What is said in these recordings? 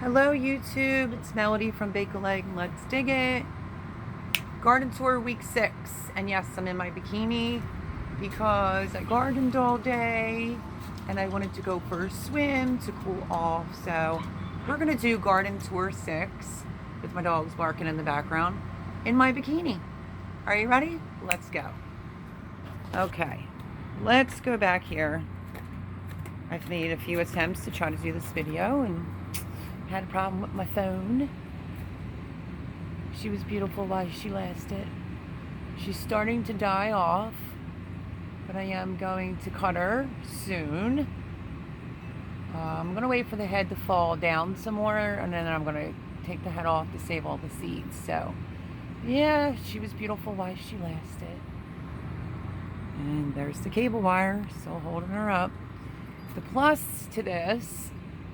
Hello YouTube, it's Melody from Bake-A-Leg. Let's dig it. Garden tour week 6, and yes, I'm in my bikini because I gardened all day and I wanted to go for a swim to cool off. So we're gonna do garden tour 6 with my dogs barking in the background in my bikini. Are you ready? Let's go. Okay, let's go back here. I've made a few attempts to try to do this video and had a problem with my phone. She was beautiful while she lasted. She's starting to die off, but I am going to cut her soon. I'm going to wait for the head to fall down some more, and then I'm going to take the head off to save all the seeds. So, yeah, she was beautiful while she lasted. And there's the cable wire, still holding her up. The plus to this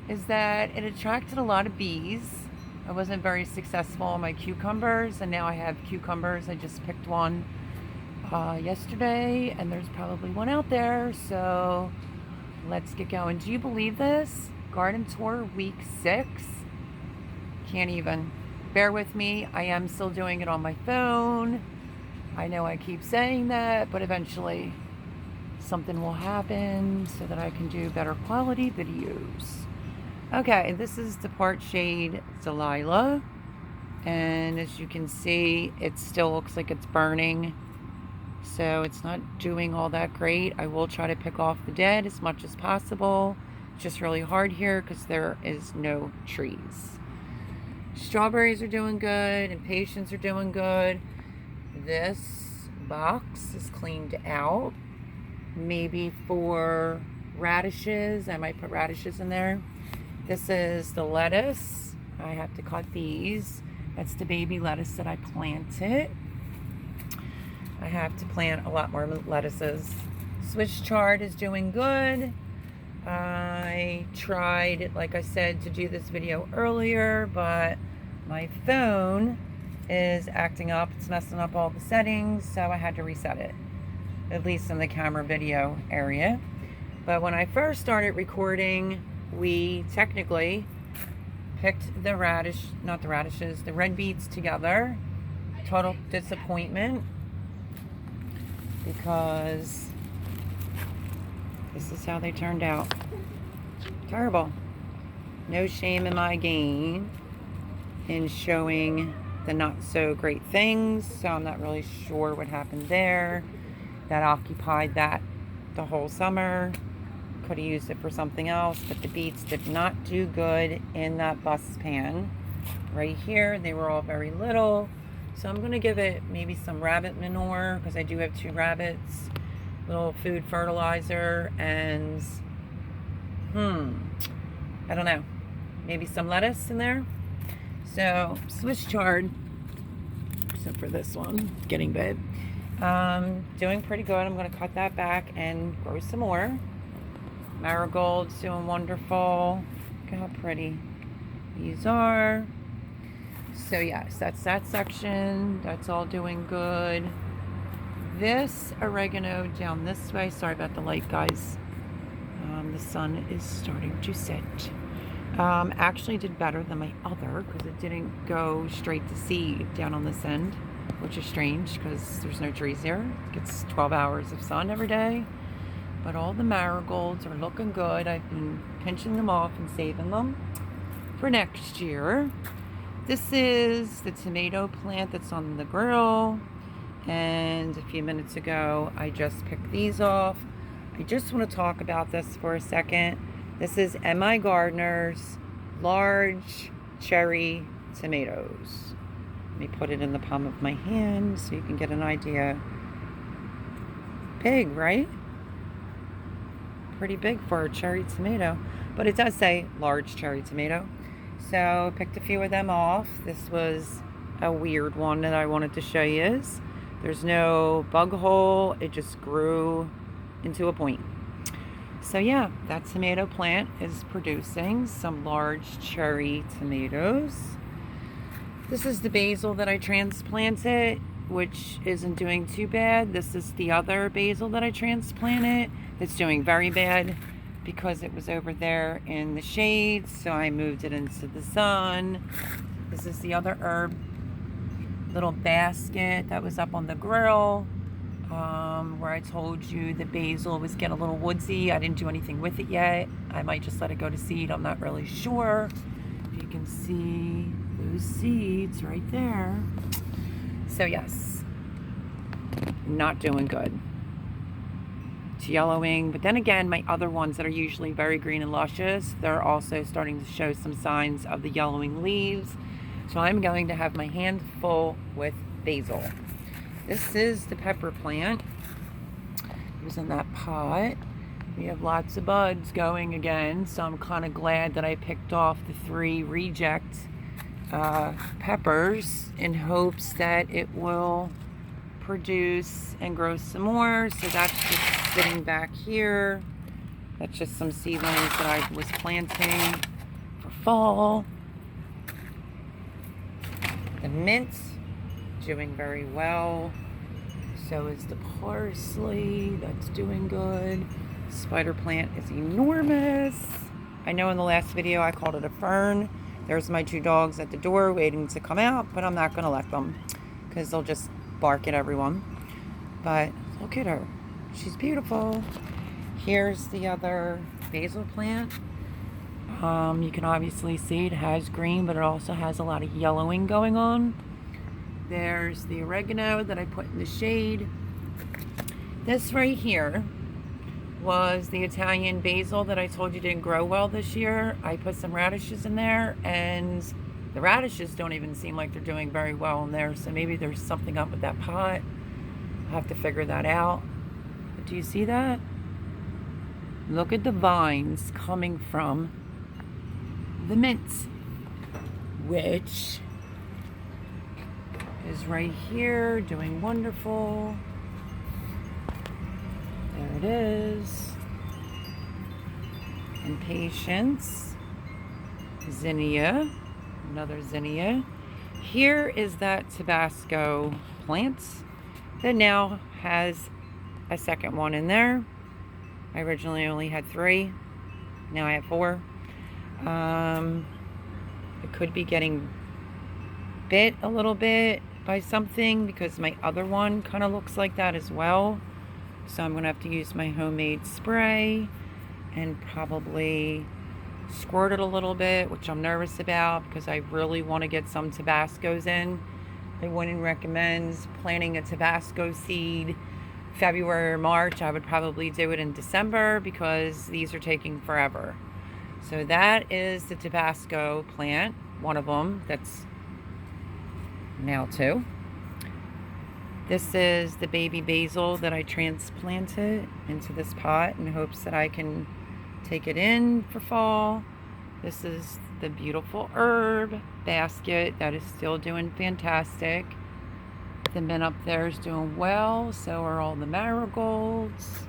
is that it attracted a lot of bees. I wasn't very successful on my cucumbers, and now I have cucumbers. I just picked one yesterday, and there's probably one out there, so let's get going. Do you believe this? Garden tour week 6? Can't even. Bear with me. I am still doing it on my phone. I know I keep saying that, but eventually something will happen so that I can do better quality videos. Okay, this is the part shade Delilah, and as you can see, it still looks like it's burning, so it's not doing all that great. I will try to pick off the dead as much as possible. It's just really hard here because there is no trees. Strawberries are doing good, and patience are doing good. This box is cleaned out. Maybe for radishes, I might put radishes in there. This is the lettuce. I have to cut these. That's the baby lettuce that I planted. I have to plant a lot more lettuces. Swiss chard is doing good. I tried, like I said, to do this video earlier, but my phone is acting up. It's messing up all the settings, so I had to reset it, at least in the camera video area. But when I first started recording, we technically picked the the red beets together. Total disappointment because this is how they turned out. Terrible. No shame in my game in showing the not so great things, so I'm not really sure what happened there. That occupied that the whole summer. Could have used it for something else, but the beets did not do good in that bus pan. Right here, they were all very little. So I'm going to give it maybe some rabbit manure, because I do have 2 rabbits. Little food fertilizer, and I don't know. Maybe some lettuce in there. So Swiss chard, except for this one, getting big. Doing pretty good. I'm going to cut that back and grow some more. Marigolds doing wonderful. Look how pretty these are. So yes, that's that section. That's all doing good. This oregano down this way. Sorry about the light, guys. The sun is starting to set. Actually did better than my other because it didn't go straight to seed down on this end, which is strange because there's no trees here. It gets 12 hours of sun every day. But all the marigolds are looking good. I've been pinching them off and saving them for next year. This is the tomato plant that's on the grill. And a few minutes ago, I just picked these off. I just want to talk about this for a second. This is M.I. Gardener's large cherry tomatoes. Let me put it in the palm of my hand so you can get an idea. Big, right? Pretty big for a cherry tomato, but it does say large cherry tomato. So picked a few of them off. This was a weird one that I wanted to show you. There's no bug hole. It just grew into a point. So yeah, that tomato plant is producing some large cherry tomatoes. This is the basil that I transplanted, which isn't doing too bad. This is the other basil that I transplanted. It's doing very bad. because it was over there in the shade, so I moved it into the sun. This is the other herb little basket that was up on the grill, where I told you the basil was getting a little woodsy. I didn't do anything with it yet. I might just let it go to seed. I'm not really sure. If you can see those seeds right there. So yes, not doing good. It's yellowing, but then again, my other ones that are usually very green and luscious, they're also starting to show some signs of the yellowing leaves. So I'm going to have my hand full with basil. This is the pepper plant. It was in that pot. We have lots of buds going again, so I'm kind of glad that I picked off the 3 reject peppers in hopes that it will produce and grow some more. So that's just sitting back here. That's just some seedlings that I was planting for fall. The mint doing very well. So is the parsley. That's doing good. Spider plant is enormous. I know in the last video I called it a fern. There's my 2 dogs at the door waiting to come out, but I'm not going to let them because they'll just bark at everyone. But look at her. She's beautiful. Here's the other basil plant. You can obviously see it has green, but it also has a lot of yellowing going on. There's the oregano that I put in the shade. This right here was the Italian basil that I told you didn't grow well this year. I put some radishes in there, and the radishes don't even seem like they're doing very well in there, so maybe there's something up with that pot. I'll have to figure that out. But do you see that? Look at the vines coming from the mint, which is right here doing wonderful. There it is. Impatiens, zinnia, another zinnia. Here is that Tabasco plant that now has a second one in there. I originally only had 3. Now I have 4. It could be getting bit a little bit by something because my other one kind of looks like that as well. So I'm going to have to use my homemade spray and probably squirt it a little bit, which I'm nervous about because I really want to get some Tabascos in. I wouldn't recommend planting a Tabasco seed February or March. I would probably do it in December because these are taking forever. So that is the Tabasco plant, one of them that's now 2. This is the baby basil that I transplanted into this pot in hopes that I can take it in for fall. This is the beautiful herb basket that is still doing fantastic. The mint up there is doing well, so are all the marigolds.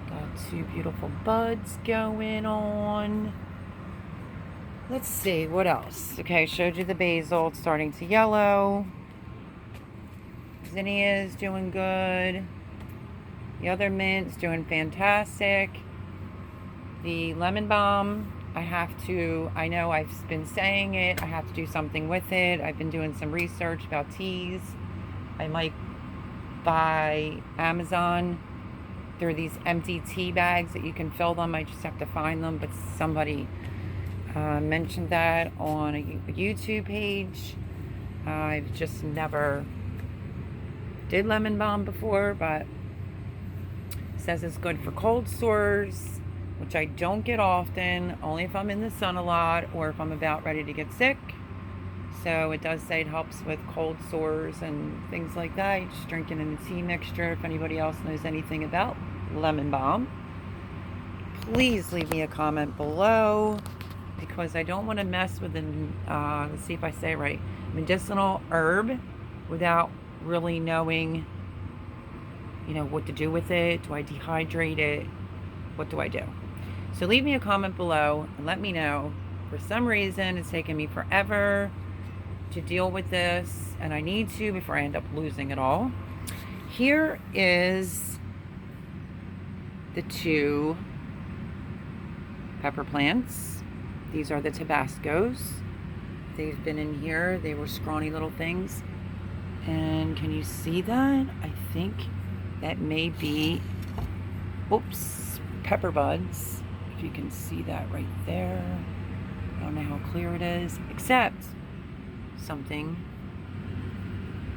Got 2 beautiful buds going on. Let's see, what else? Okay, I showed you the basil. It's starting to yellow. Zinnia is doing good. The other mint's doing fantastic. The lemon balm, I know I've been saying it, I have to do something with it. I've been doing some research about teas. I might buy Amazon. There are these empty tea bags that you can fill them. I just have to find them, but somebody mentioned that on a YouTube page. I've just never did lemon balm before, but it says it's good for cold sores, which I don't get often, only if I'm in the sun a lot or if I'm about ready to get sick. So it does say it helps with cold sores and things like that. You just drink it in a tea mixture. If anybody else knows anything about lemon balm, please leave me a comment below because I don't want to mess with let's see if I say it right, medicinal herb without really knowing, what to do with it. Do I dehydrate it? What do I do? So leave me a comment below and let me know. For some reason, it's taken me forever to deal with this, and I need to before I end up losing it all. Here is the 2 pepper plants. These are the Tabascos. They've been in here. They were scrawny little things. And can you see that? I think that may be, oops, pepper buds. If you can see that right there. I don't know how clear it is, except something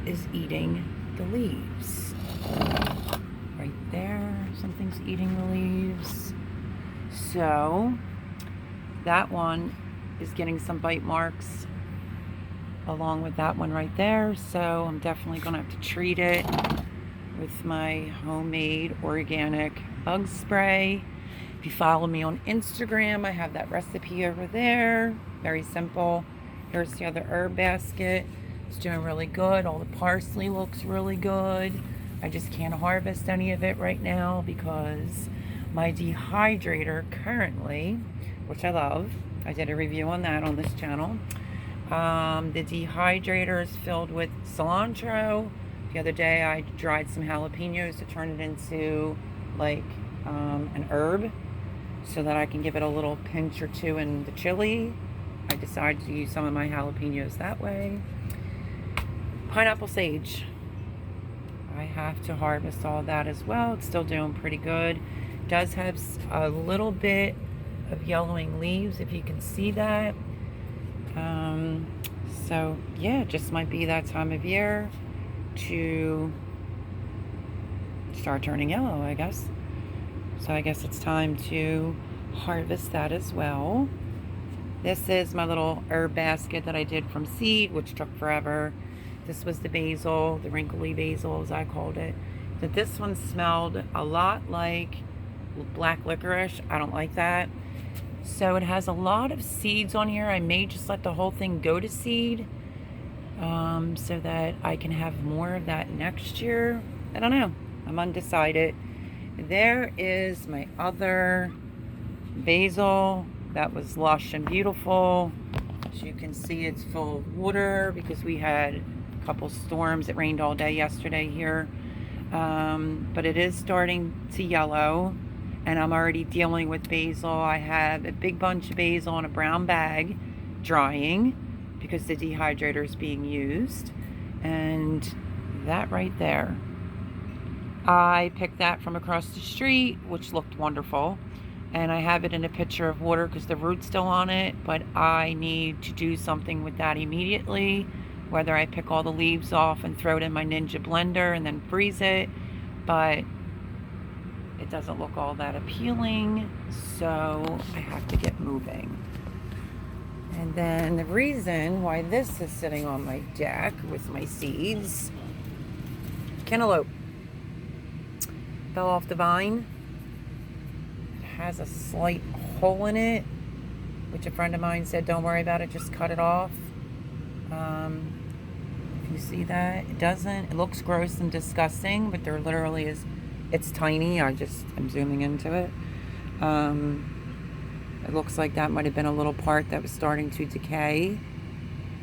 is eating the leaves. Right there, something's eating the leaves. So that one is getting some bite marks along with that one right there. So I'm definitely gonna have to treat it with my homemade organic bug spray. If you follow me on Instagram, I have that recipe over there. Very simple. Here's the other herb basket. It's doing really good. All the parsley looks really good. I just can't harvest any of it right now because my dehydrator currently, which I love, I did a review on that on this channel. The dehydrator is filled with cilantro. The other day I dried some jalapenos to turn it into like an herb so that I can give it a little pinch or two in the chili. I decided to use some of my jalapenos that way. Pineapple sage. I have to harvest all that as well. It's still doing pretty good. It does have a little bit of yellowing leaves, if you can see that. So yeah, it just might be that time of year to start turning yellow, I guess. So I guess it's time to harvest that as well. This is my little herb basket that I did from seed, which took forever. This was the basil, the wrinkly basil as I called it. But this one smelled a lot like black licorice. I don't like that. So it has a lot of seeds on here. I may just let the whole thing go to seed so that I can have more of that next year. I don't know. I'm undecided. There is my other basil that was lush and beautiful. As you can see, it's full of water because we had a couple storms. It rained all day yesterday here. But it is starting to yellow, and I'm already dealing with basil. I have a big bunch of basil in a brown bag drying because the dehydrator is being used. And that right there, I picked that from across the street, which looked wonderful. And I have it in a pitcher of water because the root's still on it, but I need to do something with that immediately, whether I pick all the leaves off and throw it in my Ninja blender and then freeze it, but it doesn't look all that appealing, so I have to get moving. And then the reason why this is sitting on my deck with my seeds, cantaloupe. Fell off the vine. It has a slight hole in it, which a friend of mine said, don't worry about it, just cut it off. If you see that, it doesn't. It looks gross and disgusting, but there literally is, it's tiny. I'm zooming into it. It looks like that might have been a little part that was starting to decay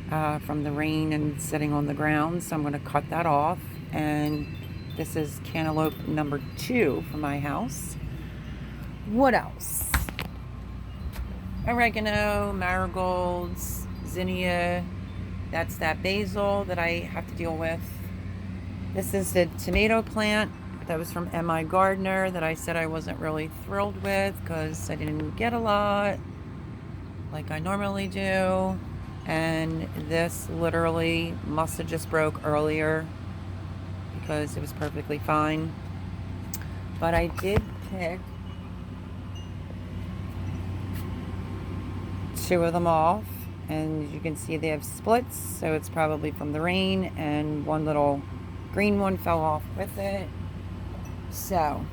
from the rain and sitting on the ground. So I'm going to cut that off. And this is cantaloupe number 2 for my house. What else? Oregano, marigolds, zinnia. That's that basil that I have to deal with. This is the tomato plant that was from M.I. Gardner that I said I wasn't really thrilled with because I didn't get a lot like I normally do. And this literally must have just broke earlier because it was perfectly fine. But I did pick 2 of them off, and as you can see they have splits, so it's probably from the rain, and one little green one fell off with it. So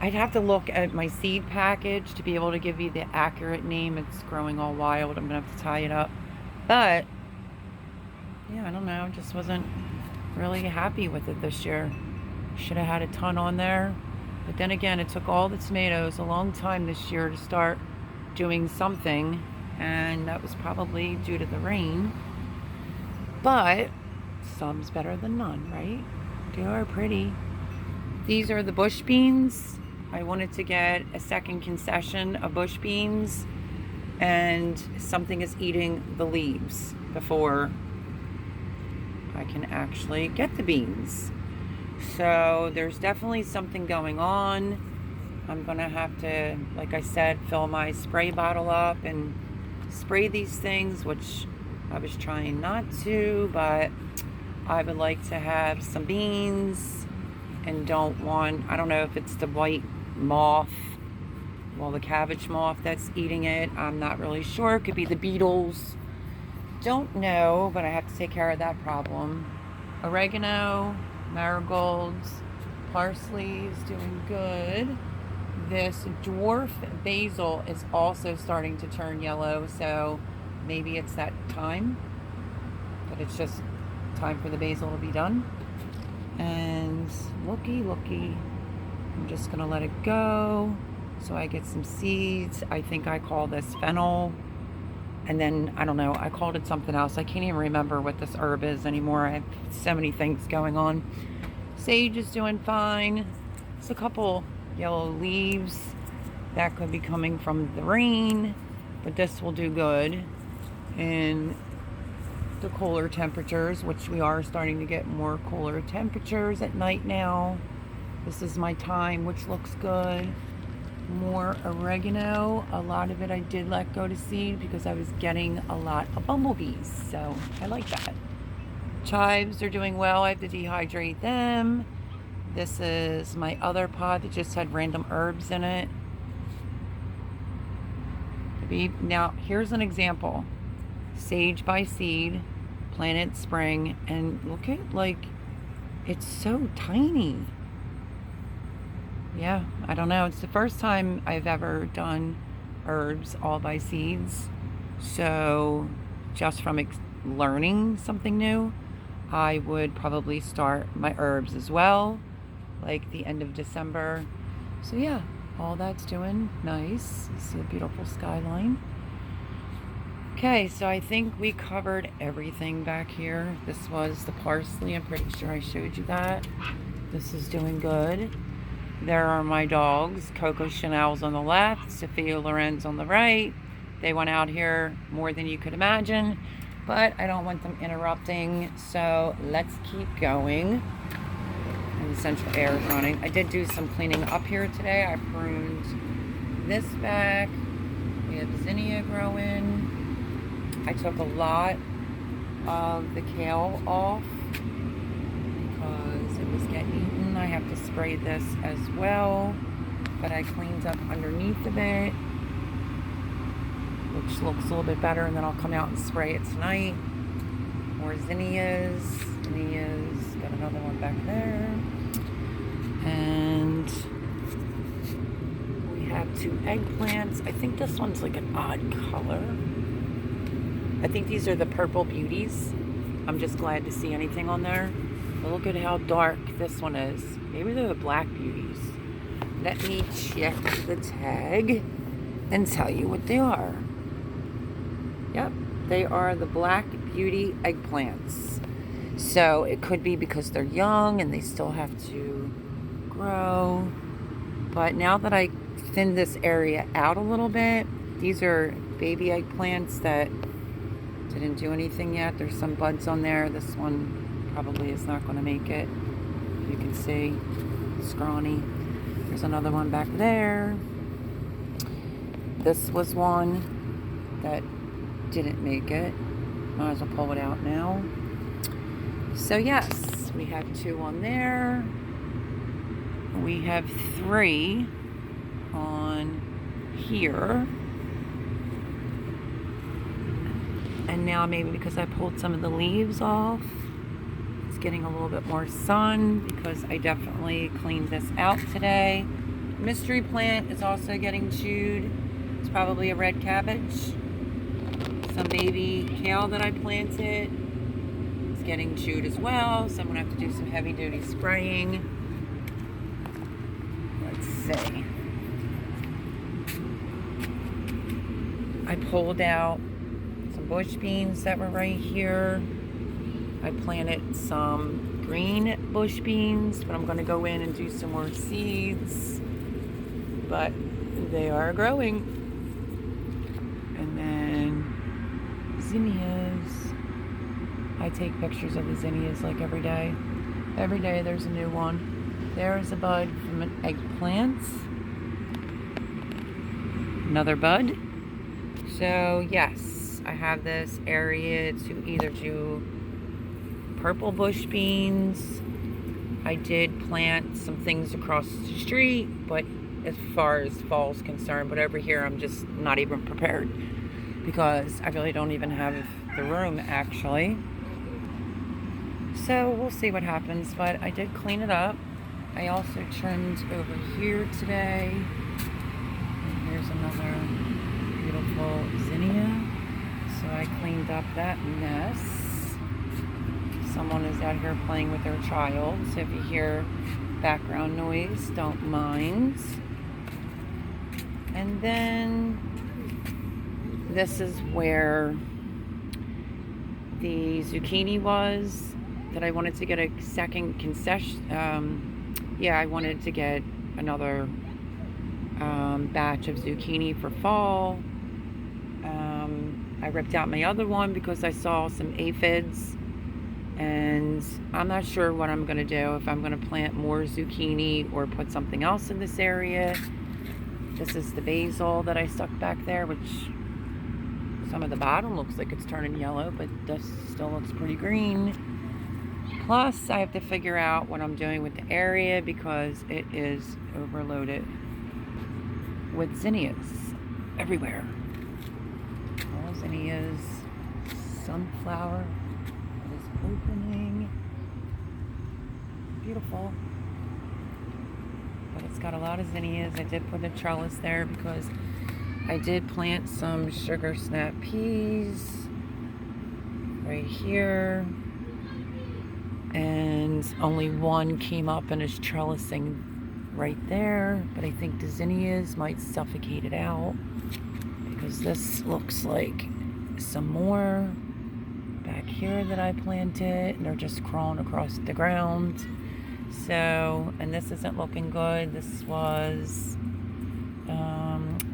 I'd have to look at my seed package to be able to give you the accurate name. It's growing all wild. I'm gonna have to tie it up, but yeah, I don't know, just wasn't really happy with it this year. Should have had a ton on there, but then again, it took all the tomatoes a long time this year to start doing something, and that was probably due to the rain. But some's better than none, right? They are pretty. These are the bush beans. I wanted to get a second concession of bush beans, and something is eating the leaves before I can actually get the beans. So there's definitely something going on. I'm gonna have to, like I said, fill my spray bottle up and spray these things, which I was trying not to, but I would like to have some beans and don't want, I don't know if it's the white moth, well, the cabbage moth that's eating it. I'm not really sure. It could be the beetles. Don't know, but I have to take care of that problem. Oregano, marigolds, parsley is doing good. This dwarf basil is also starting to turn yellow, so maybe it's that time, but it's just time for the basil to be done. And looky, I'm just gonna let it go so I get some seeds. I think I call this fennel, and then I don't know, I called it something else. I can't even remember what this herb is anymore. I have so many things going on. Sage is doing fine. It's a couple yellow leaves that could be coming from the rain, but this will do good in the cooler temperatures, which we are starting to get more cooler temperatures at night now. This is my time, which looks good. More oregano. A lot of it I did let go to seed because I was getting a lot of bumblebees, so I like that. Chives are doing well. I have to dehydrate them. This is my other pot that just had random herbs in it. Now, here's an example. Sage by seed, planted spring, and look at, like, it's so tiny. Yeah, I don't know. It's the first time I've ever done herbs all by seeds. So just from learning something new, I would probably start my herbs as well, like the end of December. So yeah, all that's doing nice. You see a beautiful skyline. Okay, so I think we covered everything back here. This was the parsley. I'm pretty sure I showed you that. This is doing good. There are my dogs. Coco Chanel's on the left, Sophia Loren's on the right. They went out here more than you could imagine, but I don't want them interrupting, so let's keep going. And the central air is running. I did do some cleaning up here today. I pruned this back. We have zinnia growing. I took a lot of the kale off because it was getting eaten. I have to spray this as well, but I cleaned up underneath of it, which looks a little bit better, and then I'll come out and spray it tonight. More zinnias. Got another one back there. And we have 2 eggplants. I think this one's like an odd color. I think these are the purple beauties. I'm just glad to see anything on there. But look at how dark this one is. Maybe they're the black beauties. Let me check the tag and tell you what they are. Yep, they are the black beauty eggplants. So it could be because they're young and they still have to grow. But now that I thinned this area out a little bit, these are baby eggplants that didn't do anything yet. There's some buds on there. This one probably is not going to make it. You can see scrawny. There's another one back there. This was one that didn't make it. Might as well pull it out now. So yes, we have 2 on there. We have 3 on here. And now maybe because I pulled some of the leaves off, it's getting a little bit more sun because I definitely cleaned this out today. Mystery plant is also getting chewed. It's probably a red cabbage. Some baby kale that I planted is getting chewed as well, so I'm gonna have to do some heavy duty spraying. Let's see. I pulled out some bush beans that were right here. I planted some green bush beans, but I'm going to go in and do some more seeds. but they are growing. And then zinnias. I take pictures of the zinnias like every day. Every day there's a new one. There's a bud from an eggplant. Another bud. So yes, I have this area to either do purple bush beans. I did plant some things across the street, but as far as fall is concerned, but over here I'm just not even prepared because I really don't even have the room actually. So we'll see what happens, but I did clean it up. I also trimmed over here today. And here's another beautiful zinnia. So I cleaned up that mess. Someone is out here playing with their child, so if you hear background noise, don't mind. And then this is where the zucchini was that I wanted to get a second concession. I wanted to get another batch of zucchini for fall. I ripped out my other one because I saw some aphids, and I'm not sure what I'm going to do, if I'm going to plant more zucchini or put something else in this area. This is the basil that I stuck back there, which some of the bottom looks like it's turning yellow, but this still looks pretty green. Plus, I have to figure out what I'm doing with the area because it is overloaded with zinnias everywhere. All zinnias, sunflower is opening. Beautiful. But it's got a lot of zinnias. I did put a trellis there because I did plant some sugar snap peas right here. And only one came up and is trellising right there. But I think the zinnias might suffocate it out because this looks like some more back here that I planted, and they're just crawling across the ground. So, and this isn't looking good. This was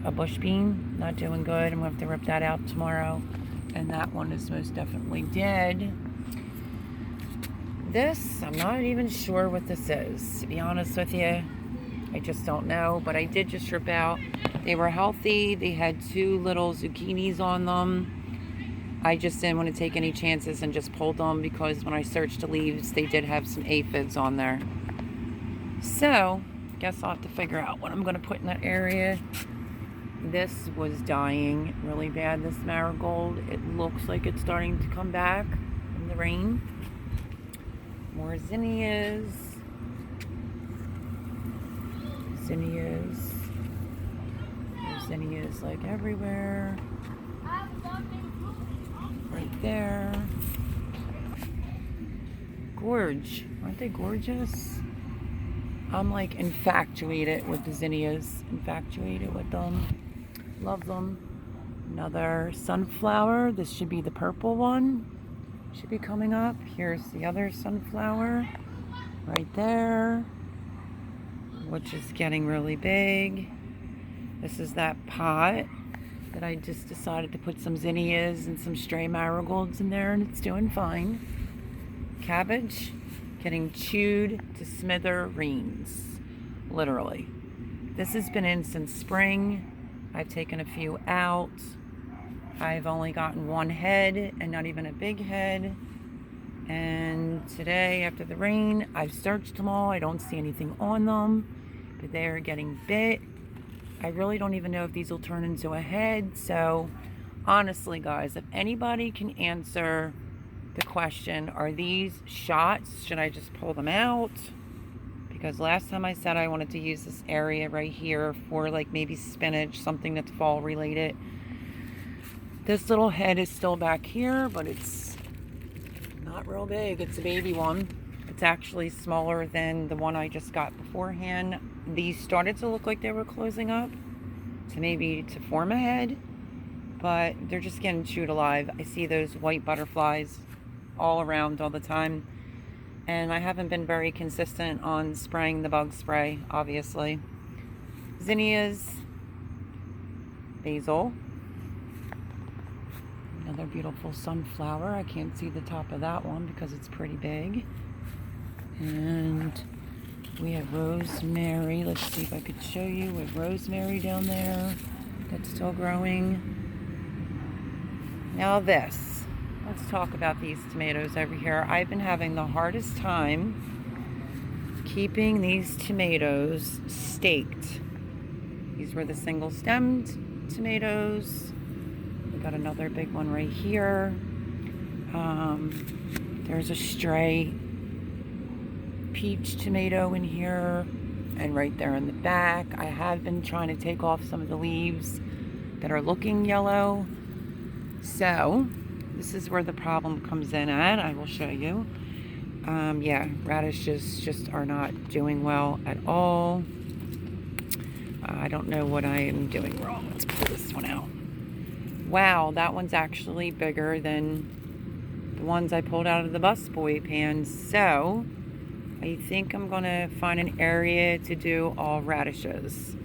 a bush bean, not doing good. I'm going to have to rip that out tomorrow. And that one is most definitely dead. This, I'm not even sure what this is, to be honest with you. I just don't know, but I did just rip out. They were healthy. They had 2 little zucchinis on them. I just didn't want to take any chances and just pulled them because when I searched the leaves, they did have some aphids on there. So, I guess I'll have to figure out what I'm going to put in that area. This was dying really bad, this marigold. It looks like it's starting to come back from the rain. More zinnias. Zinnias. There's zinnias like everywhere. Right there. Gorge. Aren't they gorgeous? I'm like infatuated with the zinnias. Infatuated with them. Love them. Another sunflower. This should be the purple one. Should be coming up. Here's the other sunflower. Right there. Which is getting really big. This is that pot that I just decided to put some zinnias and some stray marigolds in there, and it's doing fine. Cabbage getting chewed to smithereens, literally. This has been in since spring. I've taken a few out. I've only gotten one head, and not even a big head. And today, after the rain, I've searched them all. I don't see anything on them, but they're getting bit. I really don't even know if these will turn into a head. So honestly, guys, if anybody can answer the question, are these shots? Should I just pull them out? Because last time I said I wanted to use this area right here for like maybe spinach, something that's fall related. This little head is still back here, but it's not real big. It's a baby one. It's actually smaller than the one I just got beforehand. These started to look like they were closing up to maybe to form a head, but they're just getting chewed alive. I see those white butterflies all around all the time, and I haven't been very consistent on spraying the bug spray, obviously. zinnias, basil, another beautiful sunflower. I can't see the top of that one because it's pretty big. And we have rosemary. Let's see if I could show you. We have rosemary down there that's still growing. Now this. Let's talk about these tomatoes over here. I've been having the hardest time keeping these tomatoes staked. These were the single-stemmed tomatoes. We got another big one right here. There's a stray peach tomato in here, and right there in the back. I have been trying to take off some of the leaves that are looking yellow. So this is where the problem comes in at. I will show you. Yeah, radishes just are not doing well at all. I don't know what I am doing wrong. Let's pull this one out. Wow, that one's actually bigger than the ones I pulled out of the busboy pan. So I think I'm gonna find an area to do all radishes.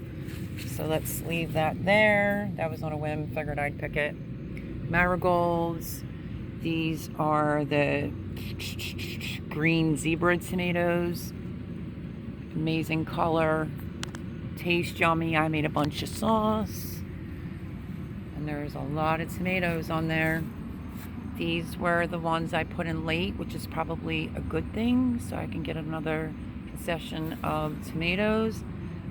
So let's leave that there. That was on a whim, figured I'd pick it. Marigolds. These are the green zebra tomatoes. Amazing color. Taste yummy. I made a bunch of sauce. And there's a lot of tomatoes on there. These were the ones I put in late, which is probably a good thing, so I can get another concession of tomatoes.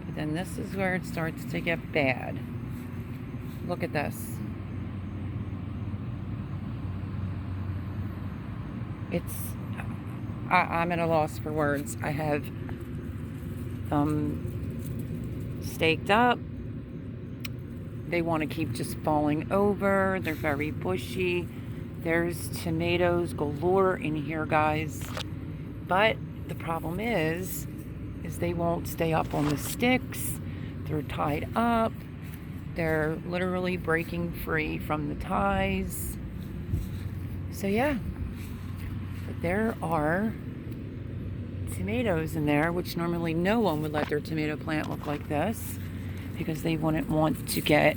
But then this is where it starts to get bad. Look at this. I'm at a loss for words. I have them staked up. They want to keep just falling over. They're very bushy. There's tomatoes galore in here, guys. But the problem is they won't stay up on the sticks. They're tied up. They're literally breaking free from the ties. So yeah. But there are tomatoes in there, which normally no one would let their tomato plant look like this because they wouldn't want to get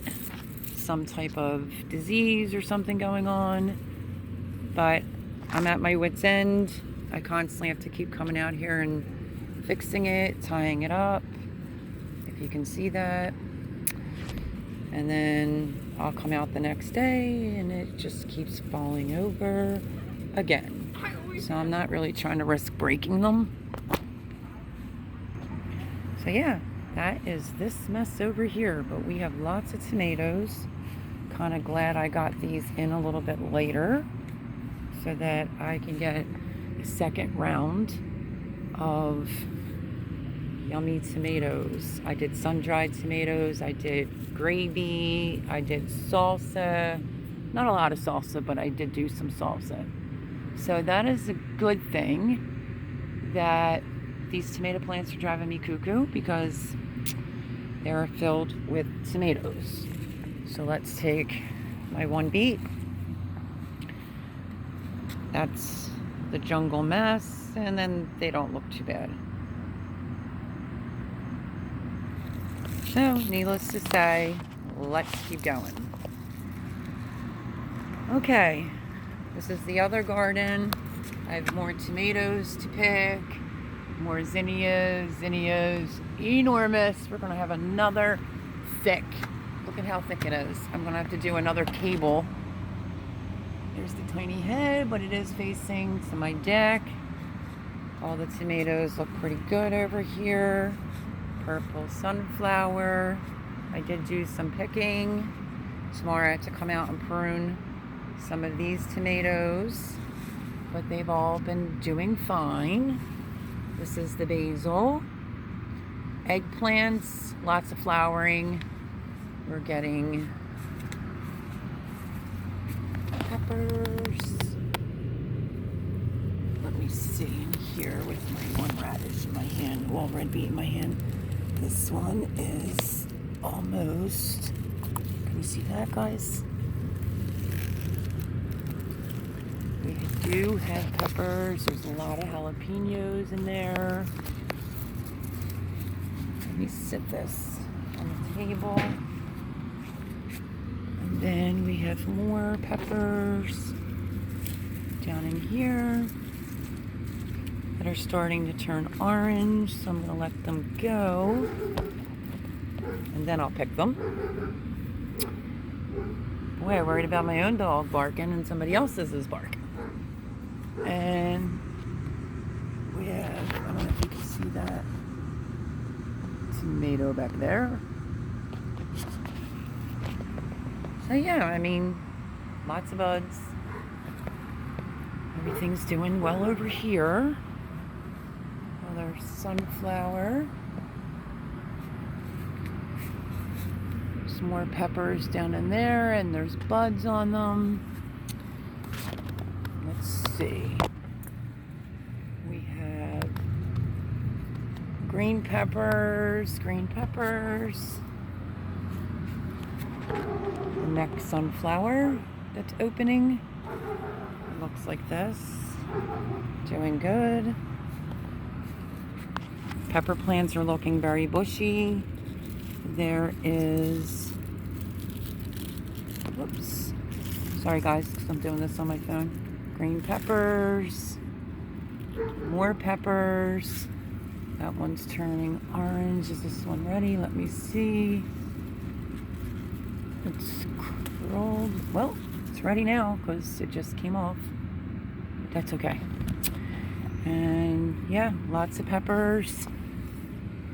some type of disease or something going on. But I'm at my wit's end. I constantly have to keep coming out here and fixing it, tying it up, if you can see that. And then I'll come out the next day and it just keeps falling over again. So I'm not really trying to risk breaking them. So yeah, that is this mess over here. But we have lots of tomatoes. Kind of glad I got these in a little bit later so that I can get a second round of yummy tomatoes. I did sun-dried tomatoes, I did gravy, I did salsa. Not a lot of salsa, but I did do some salsa. So that is a good thing that these tomato plants are driving me cuckoo because they're filled with tomatoes. So let's take my one beet. That's the jungle mess, and then they don't look too bad. So, needless to say, let's keep going. Okay, this is the other garden. I have more tomatoes to pick, more zinnias, enormous. We're gonna have another thick. Look at how thick it is. I'm gonna have to do another cable. There's the tiny head, but it is facing to my deck. All the tomatoes look pretty good over here. Purple sunflower. I did do some picking. Tomorrow I have to come out and prune some of these tomatoes, but they've all been doing fine. This is the basil. Eggplants, lots of flowering. We're getting peppers. Let me see in here with my one radish in my hand, well, red beet in my hand. This one is almost, can you see that, guys? We do have peppers. There's a lot of jalapenos in there. Let me sit this on table. And then we have more peppers down in here that are starting to turn orange, so I'm going to let them go. And then I'll pick them. Boy, I worried about my own dog barking and somebody else's is barking. And we have, I don't know if you can see that, tomato back there. So yeah, I mean, lots of buds. Everything's doing well over here. Another sunflower. Some more peppers down in there, and there's buds on them. Let's see. We have green peppers. The next sunflower that's opening. It looks like this. Doing good. Pepper plants are looking very bushy. There is, whoops, sorry guys, because I'm doing this on my phone. Green peppers, more peppers. That one's turning orange. Is this one ready? Let me see. It's rolled. Well, it's ready now because it just came off. That's okay. And yeah, lots of peppers.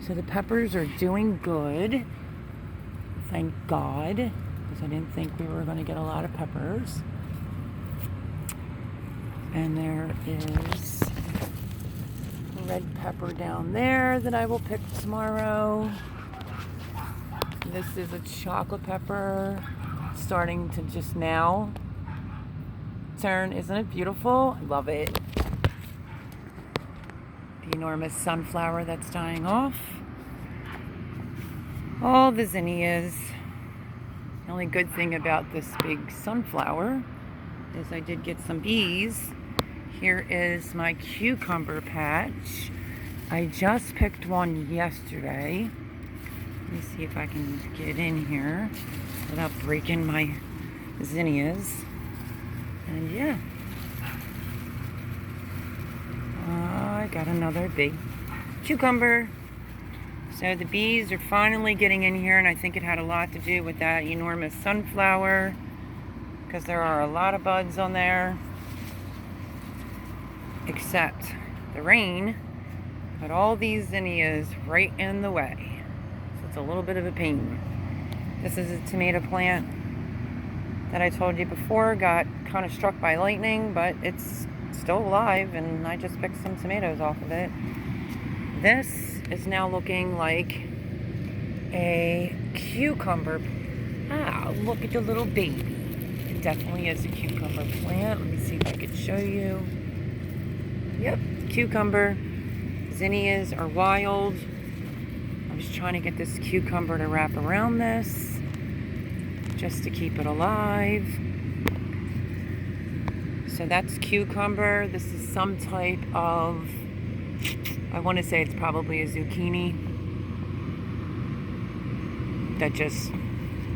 So the peppers are doing good. Thank God, because I didn't think we were going to get a lot of peppers. And there is red pepper down there that I will pick tomorrow. This is a chocolate pepper starting to just now turn. Isn't it beautiful? I love it. The enormous sunflower that's dying off. All the zinnias. The only good thing about this big sunflower is I did get some bees. Here is my cucumber patch. I just picked one yesterday. Let me see if I can get in here without breaking my zinnias. And yeah. I got another big cucumber. So the bees are finally getting in here, and I think it had a lot to do with that enormous sunflower, because there are a lot of buds on there. Except the rain put all these zinnias right in the way. So it's a little bit of a pain. This is a tomato plant that I told you before got kind of struck by lightning, but it's still alive, and I just picked some tomatoes off of it. This is now looking like a cucumber. Ah, look at the little baby. It definitely is a cucumber plant. Let me see if I can show you. Yep, cucumber. Zinnias are wild. I was trying to get this cucumber to wrap around this just to keep it alive. So that's cucumber. This is some type of, I want to say it's probably a zucchini that just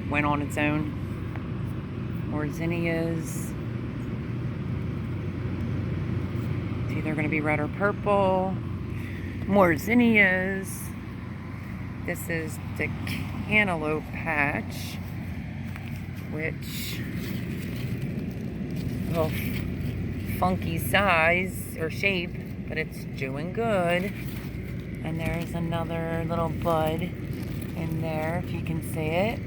went on its own. More zinnias. It's either going to be red or purple. More zinnias. This is the cantaloupe patch, which, oh, funky size or shape, but it's doing good. And there's another little bud in there, if you can see it.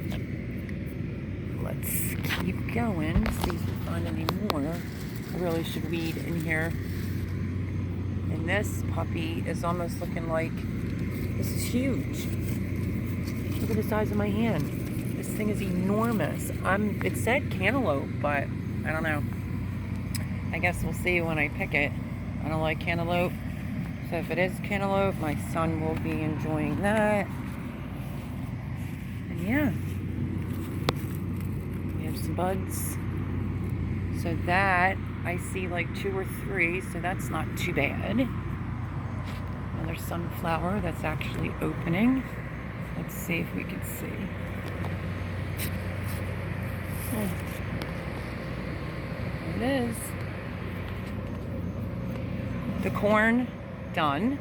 Let's keep going, see if we find any more. I really should weed in here. And this puppy is almost looking like, this is huge. Look at the size of my hand. This thing is enormous. It said cantaloupe, but I don't know. I guess we'll see when I pick it. I don't like cantaloupe. So if it is cantaloupe, my son will be enjoying that. And yeah. We have some buds. So that, I see like 2 or 3, so that's not too bad. Another sunflower that's actually opening. The Let's see if we can see. Oh. There it is. The corn, done.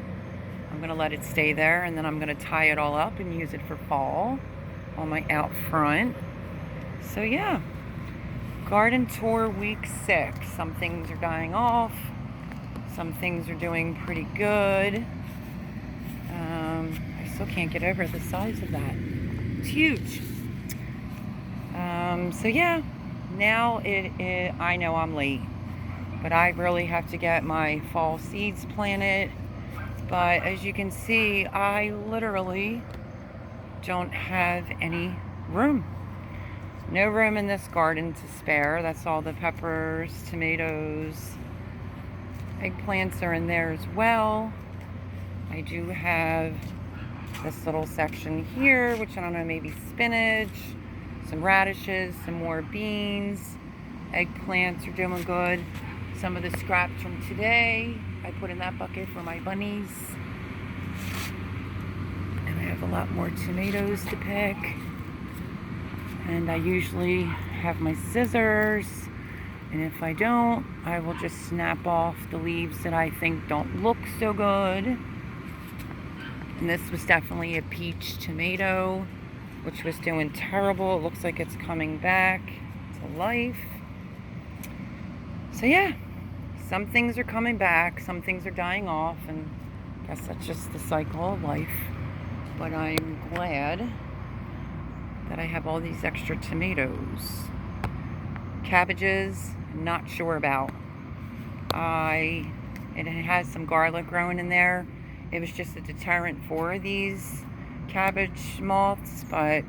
I'm gonna let it stay there, and then I'm gonna tie it all up and use it for fall on my out front. So yeah, garden tour week 6. Some things are dying off. Some things are doing pretty good. I still can't get over the size of that. It's huge. So yeah, now I know I'm late, but I really have to get my fall seeds planted. But as you can see, I literally don't have any room. No room in this garden to spare. That's all the peppers, tomatoes, eggplants are in there as well. I do have this little section here, which I don't know, maybe spinach, some radishes, some more beans. Eggplants are doing good. Some of the scraps from today I put in that bucket for my bunnies. And I have a lot more tomatoes to pick. And I usually have my scissors. And if I don't, I will just snap off the leaves that I think don't look so good. And this was definitely a peach tomato, which was doing terrible. It looks like it's coming back to life. So yeah, some things are coming back, some things are dying off, and I guess that's just the cycle of life. But I'm glad that I have all these extra tomatoes. Cabbages, not sure about. It has some garlic growing in there. It was just a deterrent for these cabbage moths, but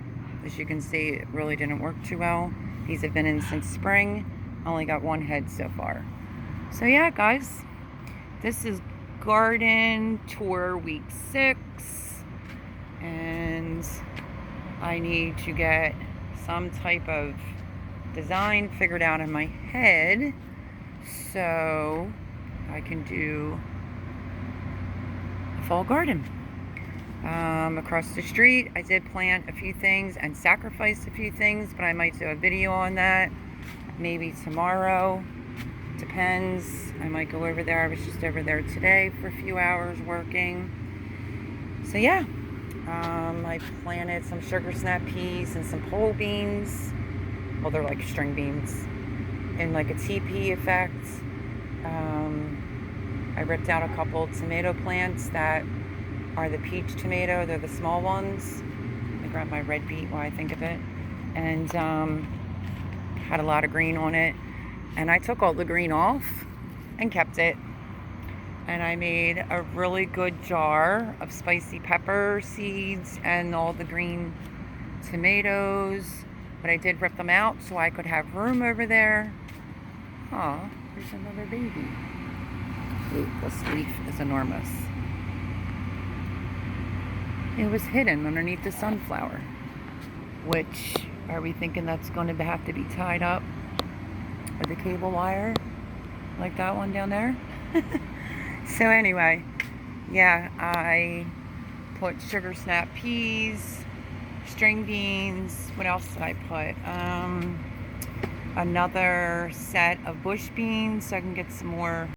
as you can see, it really didn't work too well. These have been in since spring. I only got one head so far. So yeah, guys, this is garden tour week 6, and I need to get some type of design figured out in my head so I can do a fall garden. Across the street, I did plant a few things and sacrifice a few things, but I might do a video on that maybe tomorrow. Depends. I might go over there. I was just over there today for a few hours working. So yeah, I planted some sugar snap peas and some pole beans. Well, they're like string beans in like a teepee effect. I ripped out a couple tomato plants that are the peach tomato. They're the small ones. I grabbed my red beet while I think of it. And had a lot of green on it. And I took all the green off and kept it. And I made a really good jar of spicy pepper seeds and all the green tomatoes. But I did rip them out so I could have room over there. Aw, there's another baby. Ooh, this leaf is enormous. It was hidden underneath the sunflower. Which, are we thinking that's going to have to be tied up with a cable wire? Like that one down there? So anyway, yeah, I put sugar snap peas, string beans. What else did I put? Another set of bush beans so I can get some more